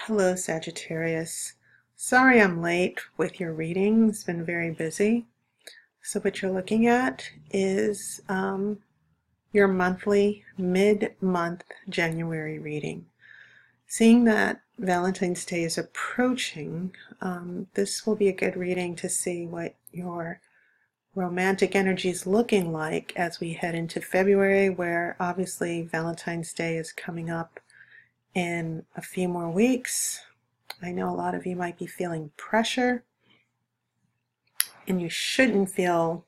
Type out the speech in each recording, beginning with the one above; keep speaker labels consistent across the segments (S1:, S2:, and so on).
S1: Hello, Sagittarius. Sorry I'm late with your reading. It's been very busy. So what you're looking at is your monthly mid-month January reading. Seeing that Valentine's Day is approaching, this will be a good reading to see what your romantic energy is looking like as we head into February, where obviously Valentine's Day is coming up in a few more weeks. I know a lot of you might be feeling pressure, and you shouldn't feel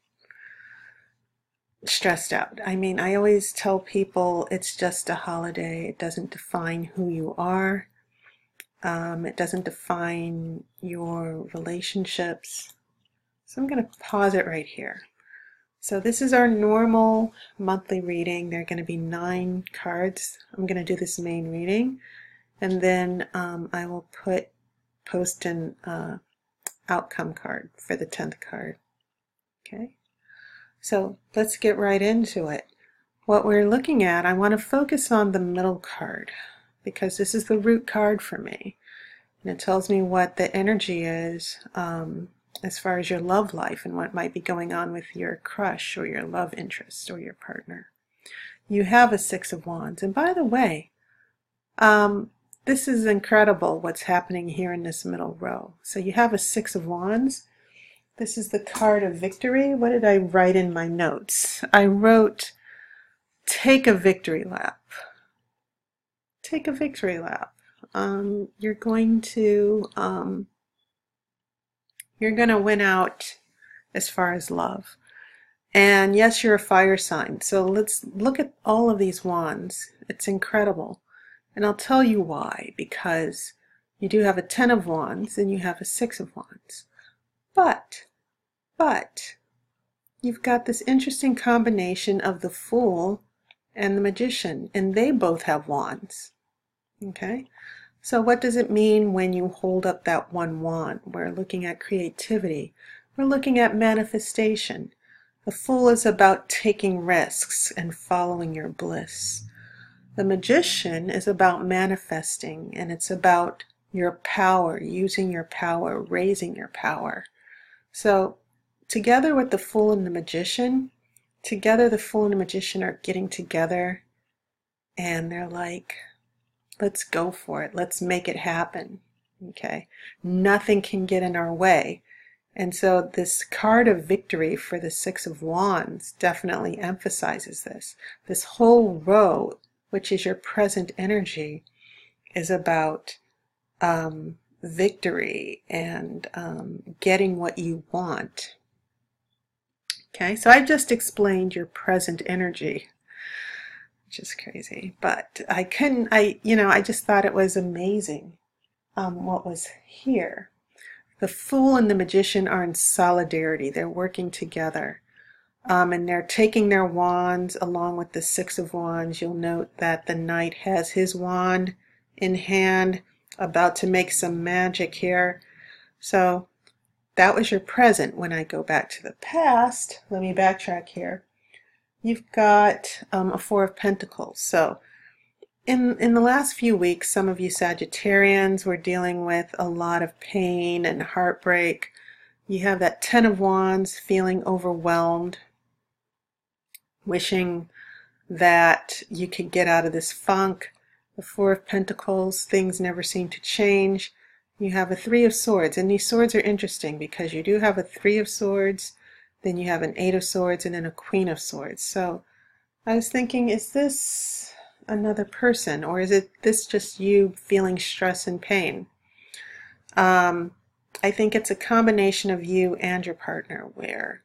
S1: stressed out. I mean, I always tell people it's just a holiday. It doesn't define who you are. It doesn't define your relationships. So I'm going to pause it right here. So this is our normal monthly reading. There are going to be 9 cards. I'm going to do this main reading, and then I will post an outcome card for the 10th card. Okay, so let's get right into it. What we're looking at, I want to focus on the middle card because this is the root card for me, and it tells me what the energy is as far as your love life and what might be going on with your crush or your love interest or your partner. You have a 6 of Wands, and by the way, this is incredible what's happening here in this middle row. So you have a 6 of Wands. This is the card of victory. What did I write in my notes? I wrote, take a victory lap. Take a victory lap. You're going to win out as far as love. And yes, you're a fire sign. So let's look at all of these wands. It's incredible. And I'll tell you why, because you do have a 10 of Wands and you have a 6 of Wands. But you've got this interesting combination of the Fool and the Magician, and they both have wands. Okay? So what does it mean when you hold up that one wand? We're looking at creativity. We're looking at manifestation. The Fool is about taking risks and following your bliss. The Magician is about manifesting, and it's about your power, using your power, raising your power. So together with the Fool and the Magician, the Fool and the Magician are getting together, and they're like, let's go for it. Let's make it happen. Okay? Nothing can get in our way. And so this card of victory for the 6 of Wands definitely emphasizes this. This whole row, which is your present energy, is about victory and getting what you want. Okay, so I've just explained your present energy, which is crazy, but I just thought it was amazing what was here. The Fool and the Magician are in solidarity. They're working together. And they're taking their wands along with the 6 of Wands. You'll note that the Knight has his wand in hand, about to make some magic here. So that was your present. When I go back to the past, let me backtrack here. You've got a 4 of Pentacles. So in the last few weeks, some of you Sagittarians were dealing with a lot of pain and heartbreak. You have that 10 of Wands, feeling overwhelmed, wishing that you could get out of this funk. The 4 of Pentacles, things never seem to change. You have a 3 of Swords, and these swords are interesting because you do have a 3 of Swords, then you have an 8 of Swords, and then a Queen of Swords. So I was thinking, is this another person, or is this just you feeling stress and pain? I think it's a combination of you and your partner, where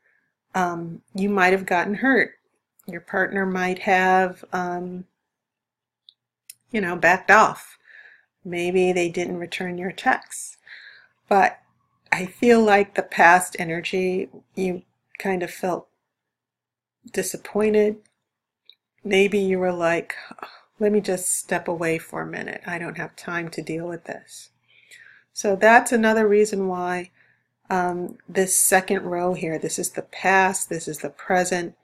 S1: you might have gotten hurt. Your partner might have, backed off. Maybe they didn't return your texts. But I feel like the past energy, you kind of felt disappointed. Maybe you were like, oh, let me just step away for a minute. I don't have time to deal with this. So that's another reason why this second row here, this is the past, this is the present.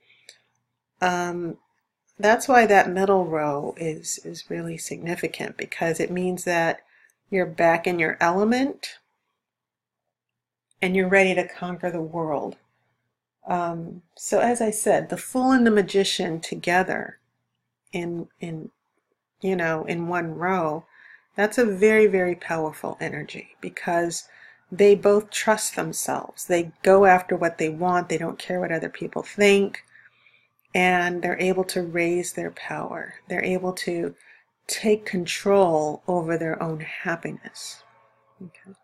S1: That's why that middle row is really significant, because it means that You're back in your element, and you're ready to conquer the world. So as I said, the Fool and the Magician together in one row, that's a very, very powerful energy, because they both trust themselves. They go after what they want. They don't care what other people think. And they're able to raise their power. They're able to take control over their own happiness. Okay.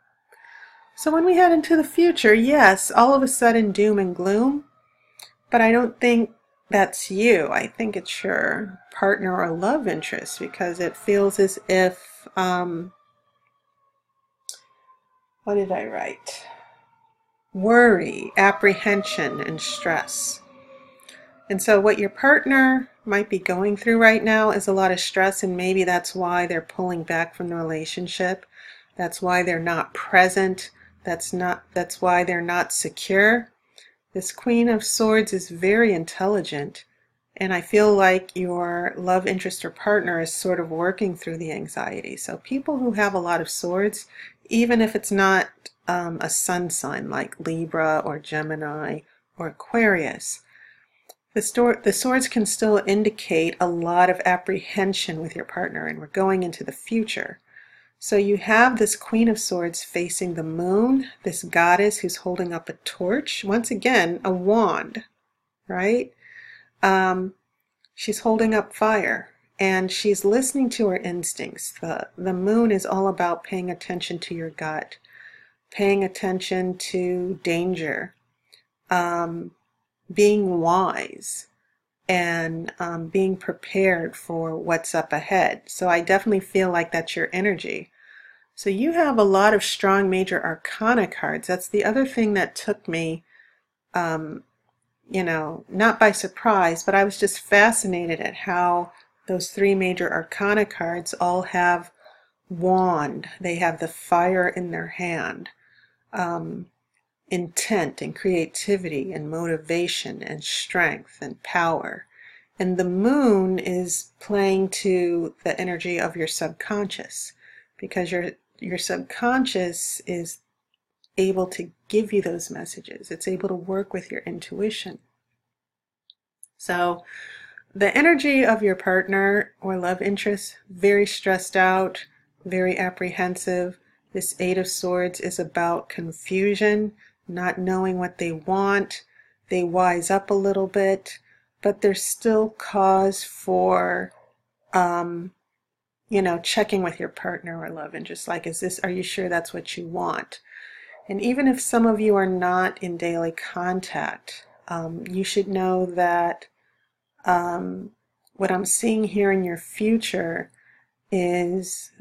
S1: So when we head into the future, yes, all of a sudden doom and gloom, but I don't think that's you. I think it's your partner or love interest, because it feels as if, what did I write? Worry, apprehension, and stress. And so what your partner might be going through right now is a lot of stress, and maybe that's why they're pulling back from the relationship. That's why they're not present. That's why they're not secure. This Queen of Swords is very intelligent, and I feel like your love interest or partner is sort of working through the anxiety. So people who have a lot of swords, even if it's not a sun sign like Libra or Gemini or Aquarius, the swords can still indicate a lot of apprehension with your partner, and we're going into the future. So you have this Queen of Swords facing the moon, this goddess who's holding up a torch. Once again, a wand, right? She's holding up fire, and she's listening to her instincts. The moon is all about paying attention to your gut, paying attention to danger, being wise, and being prepared for what's up ahead. So I definitely feel like that's your energy. So you have a lot of strong major arcana cards. That's the other thing that took me, not by surprise, but I was just fascinated at how those three major arcana cards all have wand. They have the fire in their hand. Intent and creativity and motivation and strength and power. And the moon is playing to the energy of your subconscious, because your subconscious is able to give you those messages. It's able to work with your intuition. So the energy of your partner or love interest, very stressed out, very apprehensive. This Eight of Swords is about confusion, not knowing what they want. They wise up a little bit, but there's still cause for, checking with your partner or love interest. Like, are you sure that's what you want? And even if some of you are not in daily contact, you should know that what I'm seeing here in your future is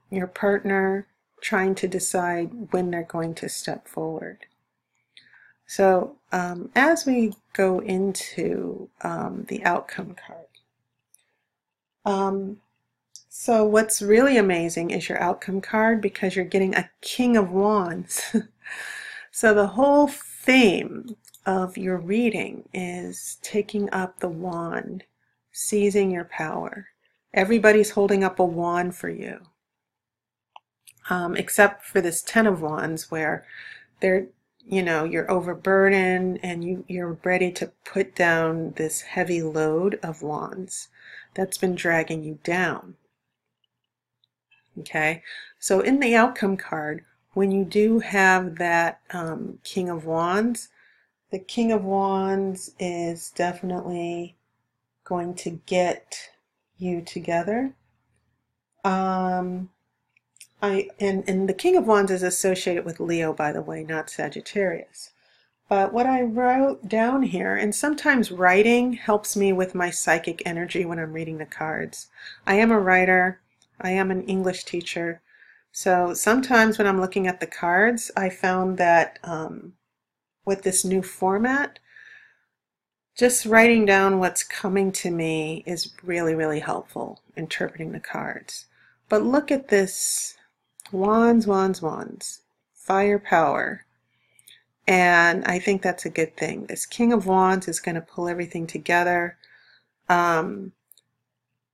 S1: your partner trying to decide when they're going to step forward. So as we go into the outcome card, so what's really amazing is your outcome card, because you're getting a King of Wands. So the whole theme of your reading is taking up the wand, seizing your power. Everybody's holding up a wand for you, except for this Ten of Wands, where you're overburdened and you're ready to put down this heavy load of wands that's been dragging you down. Okay, so in the outcome card, when you do have that King of Wands, the King of Wands is definitely going to get you together. And the King of Wands is associated with Leo, by the way, not Sagittarius. But what I wrote down here, and sometimes writing helps me with my psychic energy when I'm reading the cards. I am a writer. I am an English teacher. So sometimes when I'm looking at the cards, I found that with this new format, just writing down what's coming to me is really, really helpful interpreting the cards. But look at this. Wands, wands, wands. Firepower. And I think that's a good thing. This King of Wands is going to pull everything together.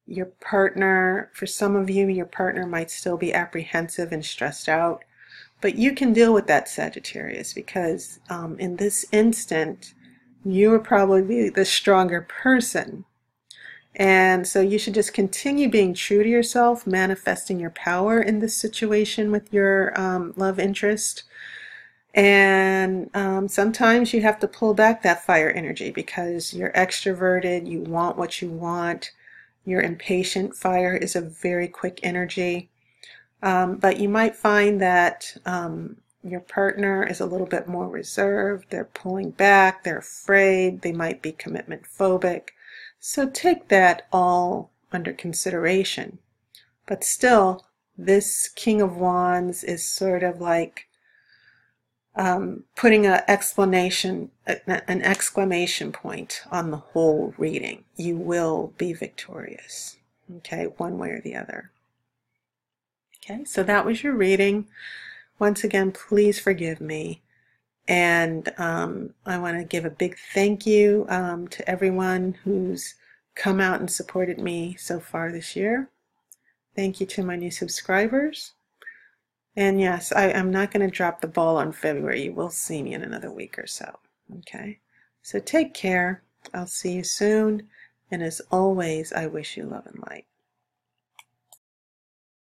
S1: Your partner, for some of you, your partner might still be apprehensive and stressed out, but you can deal with that, Sagittarius, because in this instant, you are probably the stronger person. And so you should just continue being true to yourself, manifesting your power in this situation with your love interest. And sometimes you have to pull back that fire energy because you're extroverted, you want what you want. Your impatient fire is a very quick energy. But you might find that your partner is a little bit more reserved. They're pulling back, they're afraid, they might be commitment phobic. So take that all under consideration. But still, this King of Wands is sort of like putting an exclamation point on the whole reading. You will be victorious, okay, one way or the other. Okay, so that was your reading. Once again, please forgive me. And I want to give a big thank you to everyone who's come out and supported me so far this year. Thank you to my new subscribers. And yes, I'm not going to drop the ball on February. You will see me in another week or so. Okay? So take care. I'll see you soon. And as always, I wish you love and light.